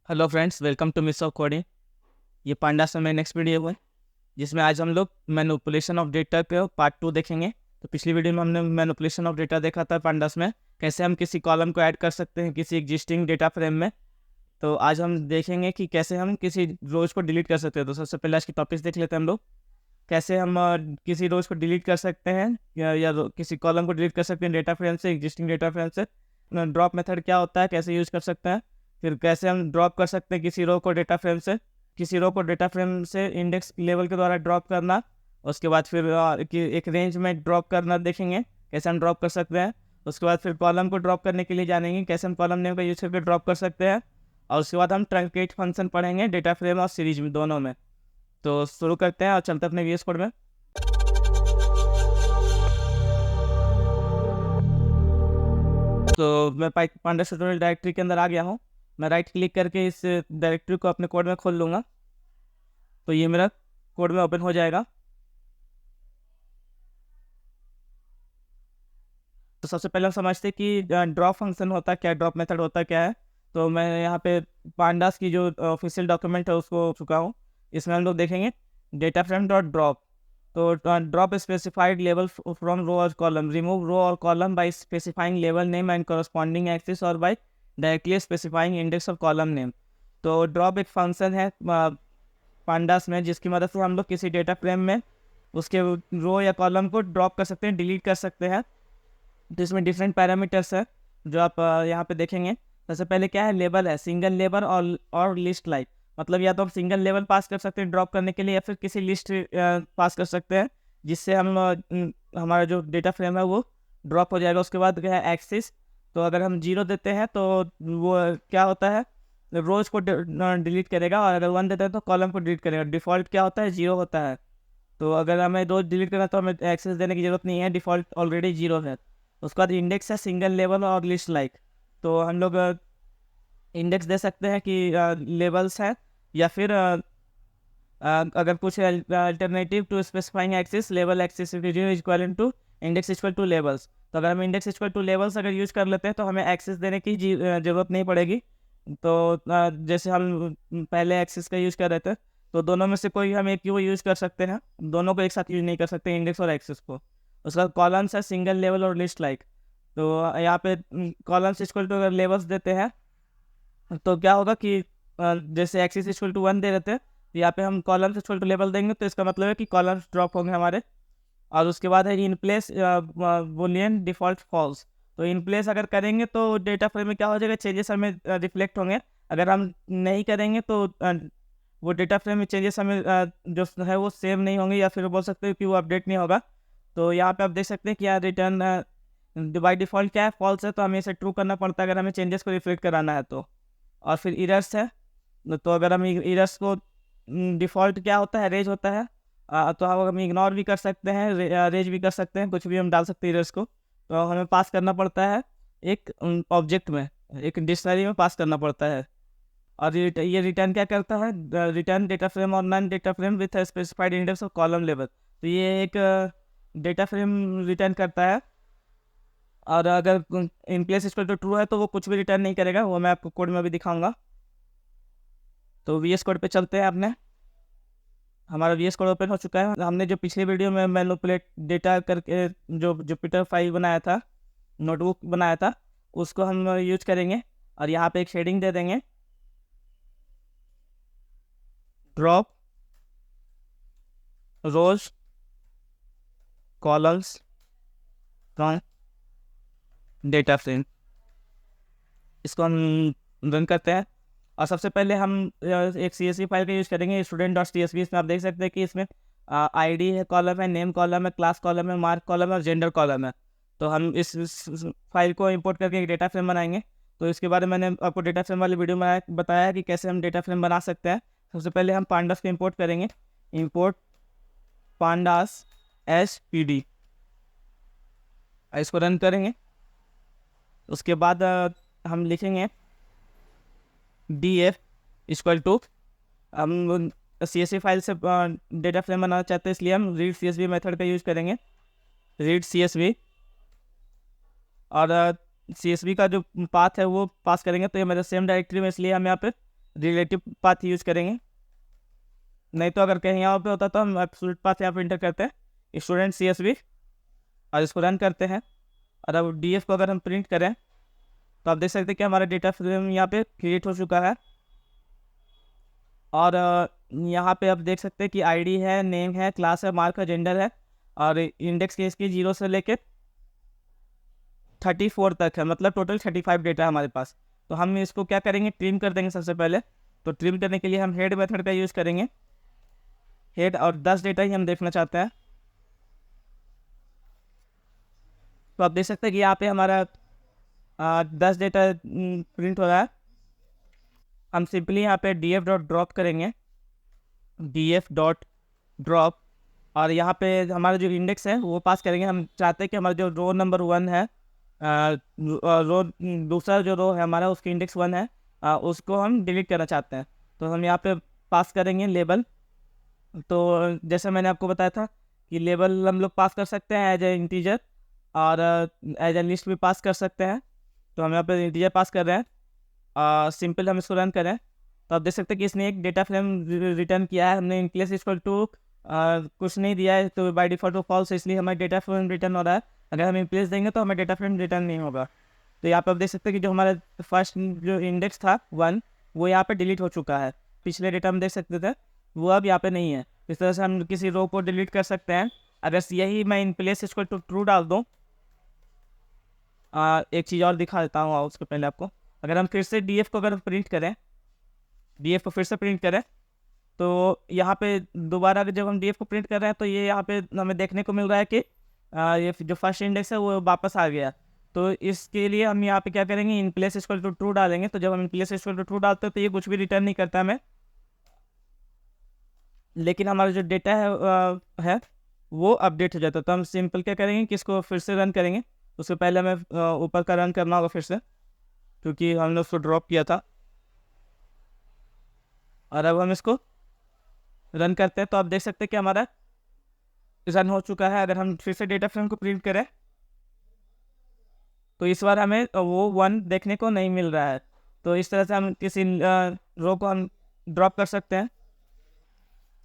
Hello friends, welcome to miss of coding. ये pandas में next video है जिसमें आज हम लोग मैनिपुलेशन ऑफ डेटा के पार्ट 2 देखेंगे। तो पिछली वीडियो में हमने मैनिपुलेशन ऑफ डेटा देखा था पांडास में, कैसे हम किसी कॉलम को ऐड कर सकते हैं किसी एग्जिस्टिंग डेटा फ्रेम में। तो आज हम देखेंगे कि कैसे हम किसी रोज को डिलीट कर सकते हैं। तो सबसे पहले आज की टॉपिक्स देख लेते हैं हम लोग। कैसे हम किसी रोज को डिलीट कर सकते हैं या किसी कॉलम को डिलीट कर सकते हैं डेटा फ्रेम से, एग्जिस्टिंग डेटा फ्रेम से। ड्रॉप मेथड क्या होता है, कैसे यूज़ कर सकते हैं। फिर कैसे हम ड्रॉप कर सकते हैं किसी रो को डेटा फ्रेम से, किसी रो को डेटा फ्रेम से इंडेक्स लेवल के द्वारा ड्रॉप करना। उसके बाद फिर एक रेंज में ड्रॉप करना देखेंगे कैसे हम ड्रॉप कर सकते हैं। उसके बाद फिर कॉलम को ड्रॉप करने के लिए जानेंगे कैसे हम कॉलम नेम का यूज करके ड्रॉप कर सकते हैं। और उसके बाद हम ट्रंकेट फंक्शन पढ़ेंगे डेटा फ्रेम और सीरीज में दोनों में। तो शुरू करते हैं और चलते हैं अपने वीएस कोड में। तो मैं पांडास ट्यूटोरियल डायरेक्टरी के अंदर आ गया हूँ। मैं राइट क्लिक करके इस डायरेक्टरी को अपने कोड में खोल लूँगा, तो ये मेरा कोड में ओपन हो जाएगा। तो सबसे पहले हम समझते हैं कि ड्रॉप फंक्शन होता है क्या, ड्रॉप मेथड होता क्या है। तो मैं यहाँ पे पांडास की जो ऑफिशियल डॉक्यूमेंट है उसको चुका हूँ। इसमें हम लोग देखेंगे डेटा फ्रेम डॉट ड्रॉप। तो drop specified level from row और कॉलम, रिमूव रो और column by specifying level name and corresponding axis और by directly specifying index of column name. तो ड्रॉप एक फंक्शन है पांडास में जिसकी मदद से हम लोग किसी डेटा फ्रेम में उसके रो या कॉलम को ड्रॉप कर सकते हैं, डिलीट कर सकते हैं। तो इसमें डिफरेंट पैरामीटर्स है जो आप यहाँ पे देखेंगे। सबसे पहले क्या है, लेवल है, सिंगल लेवल और लिस्ट लाइक। मतलब या तो हम सिंगल लेवल पास कर सकते हैं ड्रॉप करने के लिए, या फिर किसी लिस्ट पास कर सकते हैं जिससे हम हमारा जो डेटा फ्रेम है वो ड्रॉप हो जाएगा। उसके बाद क्या है, एक्सिस। तो अगर हम 0 देते हैं तो वो क्या होता है, रोज को डिलीट करेगा, और अगर 1 देते हैं तो कॉलम को डिलीट करेगा। डिफ़ॉल्ट क्या होता है, 0 होता है। तो अगर हमें रोज डिलीट करना तो हमें एक्सेस देने की ज़रूरत नहीं है, डिफ़ॉल्ट ऑलरेडी 0 है। उसके बाद इंडेक्स है, सिंगल लेवल और लिस्ट लाइक। तो हम लोग इंडेक्स दे सकते हैं कि लेवल्स है, या फिर अगर कुछ alternative to specifying axis, level axis equal to index equal to levels. तो अगर हम इंडेक्स इक्वल टू लेवल्स अगर यूज कर लेते हैं तो हमें एक्सिस देने की ज़रूरत नहीं पड़ेगी। तो जैसे हम पहले एक्सिस का यूज़ कर रहे थे, तो दोनों में से कोई हम एक ही यूज़ कर सकते हैं, दोनों को एक साथ यूज नहीं कर सकते, इंडेक्स और एक्सिस को। उसका कॉलम्स है, सिंगल लेवल और लिस्ट लाइक। तो यहाँ पे कॉलम्स इक्वल टू अगर लेवल्स देते हैं तो क्या होगा कि जैसे एक्सिस इक्वल टू 1 दे रहे थे, तो यहाँ पे हम कॉलम्स इक्वल टू लेवल देंगे, तो इसका मतलब है कि कॉलम्स ड्रॉप होंगे हमारे। और उसके बाद है in place boolean default false. तो इन प्लेस अगर करेंगे तो डेटा फ्रेम में क्या हो जाएगा, चेंजेस हमें रिफ्लेक्ट होंगे। अगर हम नहीं करेंगे तो वो डेटा फ्रेम में चेंजेस हमें जो है वो सेव नहीं होंगे, या फिर बोल सकते हैं कि वो अपडेट नहीं होगा। तो यहाँ पे आप देख सकते हैं कि यहाँ रिटर्न बाई डिफ़ॉल्ट क्या है, फॉल्स है। तो हमें इसे ट्रू करना पड़ता है अगर हमें चेंजेस को रिफ्लेक्ट कराना है तो। और फिर इरर्स है। तो अगर हम इरर्स को, डिफ़ॉल्ट क्या होता है, रेज होता है। तो हम इग्नोर भी कर सकते हैं, रेज भी कर सकते हैं, कुछ भी हम डाल सकते हैं इरर्स को। तो हमें पास करना पड़ता है एक ऑब्जेक्ट में, एक डिक्शनरी में पास करना पड़ता है। और ये रिटर्न क्या करता है, रिटर्न डेटा फ्रेम और non data frame with specified index of column level. तो ये एक डेटा फ्रेम रिटर्न करता है। और अगर in place equal to true है तो वो कुछ भी रिटर्न नहीं करेगा, वो मैं आपको कोड में भी दिखाऊंगा। तो वीएस कोड पे चलते हैं अपने। हमारा वीएस कोड ओपन हो चुका है। हमने जो पिछले वीडियो में मैनिपुलेट डेटा करके जो जुपिटर फाइल बनाया था, नोटबुक बनाया था, उसको हम यूज करेंगे। और यहाँ पे एक शेडिंग दे देंगे, drop rows columns from data frame. इसको हम रन करते हैं। और सबसे पहले हम एक CSV फाइल का यूज़ करेंगे, student.csv। इसमें आप देख सकते हैं कि इसमें आईडी है, कॉलम है, नेम कॉलम है, क्लास कॉलम है, मार्क कॉलम है और जेंडर कॉलम है। तो हम इस फाइल को इंपोर्ट करके एक डेटा फ्रेम बनाएंगे। तो इसके बारे में मैंने आपको डेटा फ्रेम वाली वीडियो में बताया कि कैसे हम डेटा फ्रेम बना सकते हैं। सबसे पहले हम पांडास को इंपोर्ट करेंगे, इंपोर्ट पांडास SPD। इसको रन करेंगे। उसके बाद हम लिखेंगे DF इक्वल टू, हम CSV फाइल से डेटा फ्रेम बनाना चाहते हैं, इसलिए हम रीड CSV मेथड का यूज़ करेंगे, रीड CSV। और CSV का जो पाथ है वो पास करेंगे। तो ये मेरा सेम डायरेक्टरी में, इसलिए हम यहाँ पे रिलेटिव पाथ यूज करेंगे, नहीं तो अगर कहीं यहाँ पे होता तो हम एब्सोल्यूट पाथ यहाँ पे इंटर करते हैं स्टूडेंट CSV और इसको रन करते हैं। और अब DF को अगर हम प्रिंट करें तो आप देख सकते हैं कि हमारा डेटा फ्रेम यहाँ पे क्रिएट हो चुका है। और यहाँ पे आप देख सकते हैं कि ID है, नेम है, क्लास है, मार्क है, जेंडर है और इंडेक्स केस की 0 से लेके 34 तक है, मतलब टोटल 35 डेटा है हमारे पास। तो हम इसको क्या करेंगे, ट्रिम कर देंगे सबसे पहले। तो ट्रिम करने के लिए हम हेड मेथड का यूज़ करेंगे। हेड और 10 डेटा ही हम देखना चाहते हैं। तो आप देख सकते हैं कि यहाँ पे हमारा 10 डेटा प्रिंट हो रहा है। हम सिंपली यहाँ पे df.drop करेंगे, df.drop, और यहाँ पे हमारा जो इंडेक्स है वो पास करेंगे। हम चाहते हैं कि हमारा जो रो नंबर 1 है, रो दूसरा जो रो है हमारा उसकी इंडेक्स 1 है, उसको हम डिलीट करना चाहते हैं। तो हम यहाँ पे पास करेंगे लेबल। तो जैसे मैंने आपको बताया था कि लेबल हम लोग पास कर सकते हैं एज ए इंटीजर और एज ए लिस्ट भी पास कर सकते हैं। तो हम यहाँ पे इंटीजर पास कर रहे हैं। सिंपल हम इसको रन करें तो आप देख सकते हैं कि इसने एक डेटा फ्रेम रिटर्न किया है। हमने इनप्लेस इक्वल टू कुछ नहीं दिया है, तो बाय डिफॉल्ट वो फॉल्स है, इसलिए हमारा डेटा फ्रेम रिटर्न हो रहा है। अगर हम इनप्लेस देंगे तो हमें डेटा फ्रेम रिटर्न नहीं होगा। तो यहाँ पे आप देख सकते हैं कि जो हमारा फर्स्ट जो इंडेक्स था 1, वो यहाँ पे डिलीट हो चुका है। पिछले डेटा हम देख सकते थे वो अब यहाँ पे नहीं है। इस तरह से हम किसी रो को डिलीट कर सकते हैं। अगर यही मैं इनप्लेस इक्वल टू ट्रू डाल दूँ, एक चीज़ और दिखा देता हूँ उसके पहले आपको। अगर हम फिर से DF को अगर प्रिंट करें, DF को फिर से प्रिंट करें, तो यहाँ पे दोबारा जब हम DF को प्रिंट कर रहे हैं तो ये यहाँ पे हमें देखने को मिल रहा है कि ये जो फर्स्ट इंडेक्स है वो वापस आ गया। तो इसके लिए हम यहाँ पे क्या करेंगे, इनप्लेस इक्वल टू ट्रू डालेंगे। तो जब हम इनप्लेस इक्वल टू ट्रू डालते हैं तो ये कुछ भी रिटर्न नहीं करता हमें, लेकिन हमारा जो डेटा है वो अपडेट हो जाता है। तो हम सिंपल क्या करेंगे कि इसको फिर से रन करेंगे। उससे पहले हमें ऊपर का रन करना होगा फिर से, क्योंकि हमने उसको ड्रॉप किया था। और अब हम इसको रन करते हैं तो आप देख सकते हैं कि हमारा रन हो चुका है। अगर हम फिर से डेटा फ्रेम को प्रिंट करें तो इस बार हमें वो 1 देखने को नहीं मिल रहा है। तो इस तरह से हम किसी रो को हम ड्रॉप कर सकते हैं।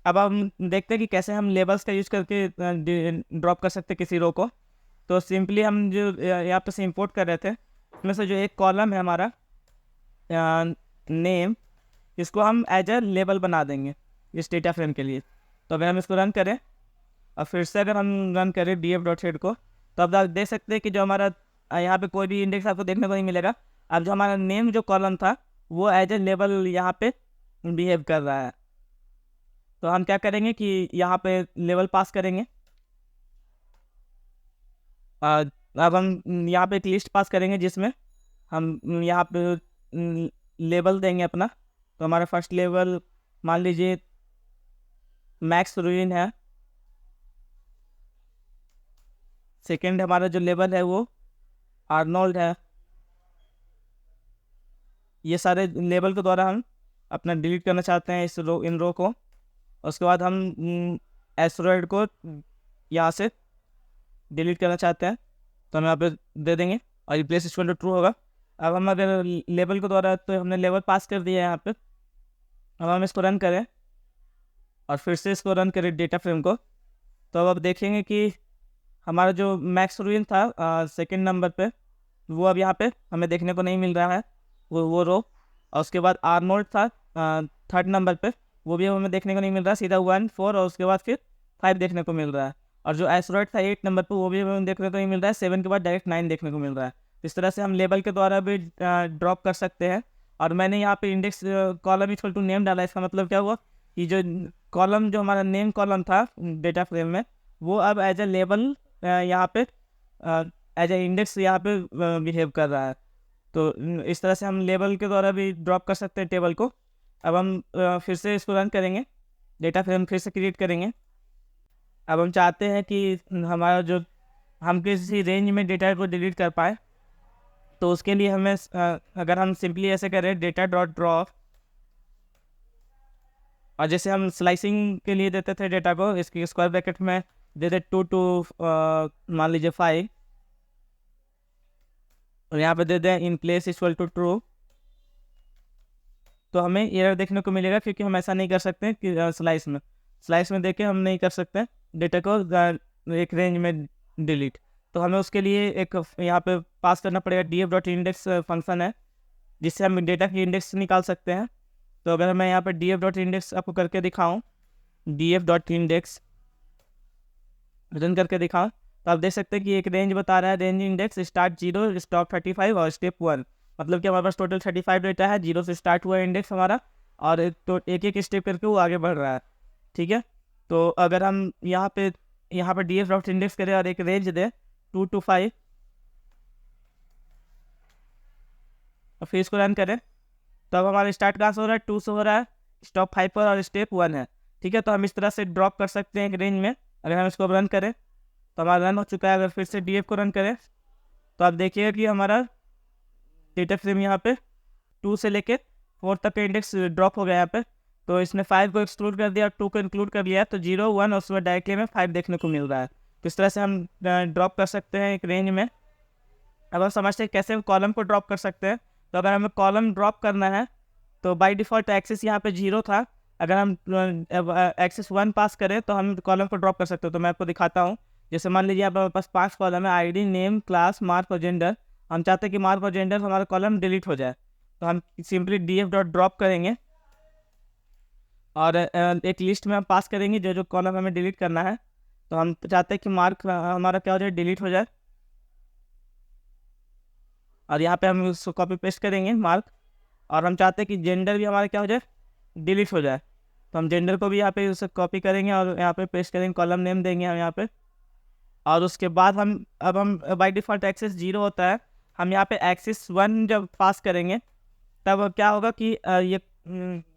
अब हम देखते हैं कि कैसे हम लेबल्स का यूज़ करके ड्रॉप कर सकते हैं किसी रो को। तो सिंपली हम जो यहाँ पे से इंपोर्ट कर रहे थे उसमें से जो एक कॉलम है हमारा नेम, इसको हम एज ए लेबल बना देंगे इस डेटा फ्रेम के लिए। तो अगर हम इसको रन करें और फिर से अगर हम रन करें df.head को, तो अब आप देख सकते हैं कि जो हमारा यहाँ पे कोई भी इंडेक्स आपको देखने को नहीं मिलेगा। अब जो हमारा नेम जो कॉलम था वो एज ए लेबल यहाँ पे बिहेव कर रहा है। तो हम क्या करेंगे कि यहाँ पे लेबल पास करेंगे। अब हम यहाँ पे एक लिस्ट पास करेंगे जिसमें हम यहाँ पे लेबल देंगे अपना। तो हमारा फर्स्ट लेवल मान लीजिए मैक्स रूइन है, सेकंड हमारा जो लेवल है वो आर्नोल्ड है। ये सारे लेवल के द्वारा हम अपना डिलीट करना चाहते हैं इन रो को। उसके बाद हम एस्ट्रॉयड को यहाँ से डिलीट करना चाहते हैं, तो हम यहाँ पे दे देंगे और रिप्लेस इक्वल टू ट्रू होगा। अब हम अगर लेवल के द्वारा, तो हमने लेवल पास कर दिया है यहाँ पे। अब हम इसको रन करें और फिर से इसको रन करें डेटा फ्रेम को, तो अब आप देखेंगे कि हमारा जो मैक्स रूइन था सेकंड नंबर पे, वो अब यहाँ पे हमें देखने को नहीं मिल रहा है वो रो। और उसके बाद आर्नोल्ड था थर्ड नंबर पे, वो भी हमें देखने को नहीं मिल रहा, सीधा 1 4 और उसके बाद फिर 5 देखने को मिल रहा है। और जो एस्ट्रॉयड था 8 नंबर पे, वो भी हमें देखने को नहीं मिल रहा है, 7 के बाद डायरेक्ट 9 देखने को मिल रहा है। इस तरह से हम लेबल के द्वारा भी ड्रॉप कर सकते हैं। और मैंने यहाँ पे index column equal to name डाला। इसका मतलब क्या हुआ कि जो कॉलम जो हमारा नेम कॉलम था डेटा फ्रेम में, वो अब एज ए लेबल यहाँ पे एज ए इंडेक्स यहाँ पे बिहेव कर रहा है। तो इस तरह से हम लेबल के द्वारा भी ड्रॉप कर सकते हैं टेबल को। अब हम फिर से इसको रन करेंगे, डेटा फ्रेम फिर से क्रिएट करेंगे। अब हम चाहते हैं कि हमारा जो हम किसी रेंज में डेटा को डिलीट कर पाए, तो उसके लिए हमें अगर हम सिंपली ऐसे करें data.drop, और जैसे हम स्लाइसिंग के लिए देते थे डेटा को, इसकी स्क्वायर ब्रैकेट में दे दे 2 to मान लीजिए 5, और यहाँ पे दे दें in place equal to true. तो हमें एरर देखने को मिलेगा, क्योंकि हम ऐसा नहीं कर सकते कि स्लाइस में देख के हम नहीं कर सकते डेटा को एक रेंज में डिलीट। तो हमें उसके लिए एक यहाँ पे पास करना पड़ेगा df.index फंक्शन है, जिससे हम डेटा की इंडेक्स निकाल सकते हैं। तो अगर मैं यहाँ पे df.index आपको करके दिखाऊँ, df.index रन करके दिखाऊँ, तो आप देख सकते हैं कि एक रेंज बता रहा है, रेंज इंडेक्स स्टार्ट 0, स्टॉप 35 और स्टेप 1। मतलब कि हमारे पास टोटल 35 डेटा है, 0 से स्टार्ट हुआ इंडेक्स हमारा, और तो एक एक स्टेप करके वो आगे बढ़ रहा है। ठीक है, तो अगर हम यहाँ पे df.index करें और एक रेंज दे 2 to 5 और फिर इसको रन करें, तो अब हमारा स्टार्ट कहाँ से हो रहा है, 2 से हो रहा है, स्टॉप 5 पर और स्टेप 1 है। ठीक है, तो हम इस तरह से ड्रॉप कर सकते हैं एक रेंज में। अगर हम इसको रन करें तो हमारा रन हो चुका है। अगर फिर से df को रन करें तो आप देखिएगा कि हमारा डेटा फ्रेम यहाँ पे 2 से लेके 4 तक का इंडेक्स ड्रॉप हो गया यहाँ पे। तो इसने 5 को एक्सक्लूड कर दिया और 2 को इंक्लूड कर लिया है, तो 0, 1 और उसमें डायरेक्टली में 5 देखने को मिल रहा है। तो इस तरह से हम ड्रॉप कर सकते हैं एक रेंज में। अब हम समझते हैं कैसे हम कॉलम को ड्रॉप कर सकते हैं। तो अगर हमें कॉलम ड्रॉप करना है तो बाय डिफ़ॉल्ट एक्सेस यहाँ पे 0 था। अगर हम एक्सेस 1 पास करें तो हम कॉलम को ड्रॉप कर सकते हो। तो मैं आपको दिखाता हूँ। जैसे मान लीजिए हमारे पास 5 कॉलम है, आईडी, नेम, क्लास, मार्क और जेंडर। हम चाहते हैं कि मार्क और जेंडर हमारा कॉलम डिलीट हो जाए, तो हम सिंपली df.drop करेंगे और एक लिस्ट में हम पास करेंगे जो जो कॉलम हमें डिलीट करना है। तो हम चाहते हैं कि मार्क हमारा क्या हो जाए, डिलीट हो जाए, और यहाँ पे हम उसको कॉपी पेस्ट करेंगे मार्क। और हम चाहते हैं कि जेंडर भी हमारा क्या हो जाए, डिलीट हो जाए। तो हम जेंडर को भी यहाँ पे उसे कॉपी करेंगे और यहाँ पे पेस्ट करेंगे, कॉलम नेम देंगे हम यहाँ पे। और उसके बाद हम बाय डिफ़ॉल्ट एक्सेस 0 होता है, हम यहाँ पे एक्सेस 1 जब पास करेंगे तब क्या होगा कि ये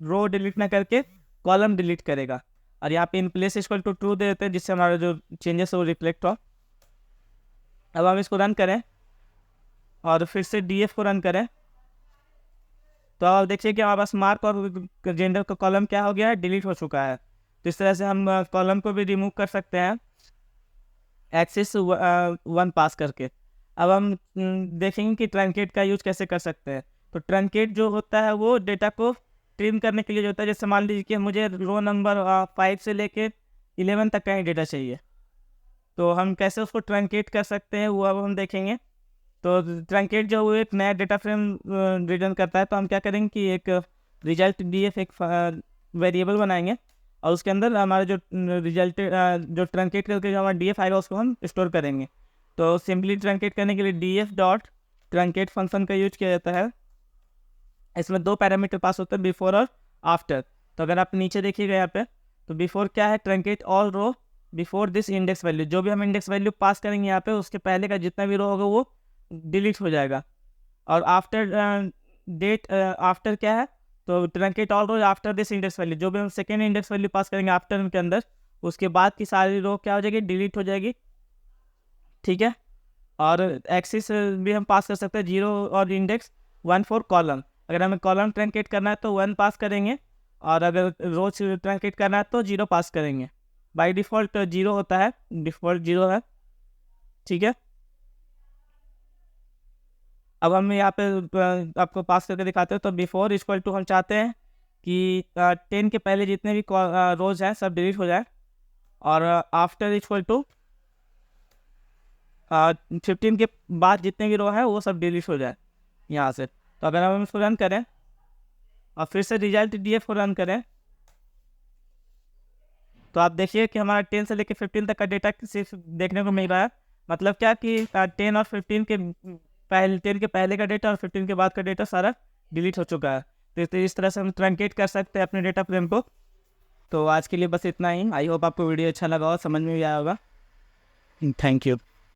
रो डिलीट ना करके कॉलम डिलीट करेगा। और यहाँ पे in place equal to true दे देते हैं, जिससे हमारा जो चेंजेस है वो रिफ्लेक्ट हो। अब हम इसको रन करें और फिर से df को रन करें, तो आप देखिए कि हमारे पास मार्क और जेंडर का कॉलम क्या हो गया है, डिलीट हो चुका है। तो इस तरह से हम कॉलम को भी रिमूव कर सकते हैं एक्सेस 1 पास करके। अब हम देखेंगे कि ट्रंकेट का यूज कैसे कर सकते हैं। तो ट्रंकेट जो होता है वो डेटा को ट्रिम करने के लिए जो होता है। जैसे मान लीजिए कि मुझे रो नंबर 5 से लेके 11 तक का ही डेटा चाहिए, तो हम कैसे उसको ट्रंकेट कर सकते हैं वो अब हम देखेंगे। तो ट्रंकेट जो वो एक नया डेटा फ्रेम रिटर्न करता है। तो हम क्या करेंगे कि एक रिजल्ट df एक वेरिएबल बनाएंगे और उसके अंदर हमारा जो रिजल्ट जो ट्रंकेट करके जो हमारा df आएगा उसको हम स्टोर करेंगे। तो सिंपली ट्रंकेट करने के लिए df.truncate फंक्शन का यूज किया जाता है। इसमें 2 पैरामीटर पास होते हैं, बिफोर और आफ्टर। तो अगर आप नीचे देखिएगा यहाँ पे, तो बिफोर क्या है, truncate all row before this index value. जो भी हम इंडेक्स वैल्यू पास करेंगे यहाँ पे उसके पहले का जितना भी रो होगा वो डिलीट हो जाएगा। और आफ्टर आफ्टर क्या है, तो truncate all row after this index value. जो भी हम सेकेंड इंडेक्स वैल्यू पास करेंगे आफ्टर के अंदर, उसके बाद की सारी रो क्या हो जाएगी, डिलीट हो जाएगी। ठीक है, और एक्सिस भी हम पास कर सकते हैं 0 और इंडेक्स 1 फॉर कॉलम। अगर हमें कॉलम ट्रंकेट करना है तो 1 पास करेंगे, और अगर रो ट्रंकेट करना है तो 0 पास करेंगे। बाय डिफ़ॉल्ट 0 होता है, डिफ़ॉल्ट 0 है। ठीक है, अब हम यहाँ पे आपको पास करके दिखाते हैं। तो बिफोर इक्वल टू हम चाहते हैं कि 10 के पहले जितने भी रोज हैं सब डिलीट हो जाए, और आफ्टर इक्वल टू 15 के बाद जितने भी रो है वो सब डिलीट हो जाए यहाँ से। तो अगर हम इसको रन करें और फिर से रिजल्ट df को रन करें, तो आप देखिए कि हमारा 10 से लेकर 15 तक का डेटा सिर्फ देखने को मिल रहा है। मतलब क्या कि 10 और 15 के पहले 10 के पहले का डेटा और 15 के बाद का डेटा सारा डिलीट हो चुका है। तो इस तरह से हम ट्रंकेट कर सकते हैं अपने डेटा फ्रेम को। तो आज के लिए बस इतना ही। आई होप आपको वीडियो अच्छा लगा हो, समझ में भी आया होगा। Thank you.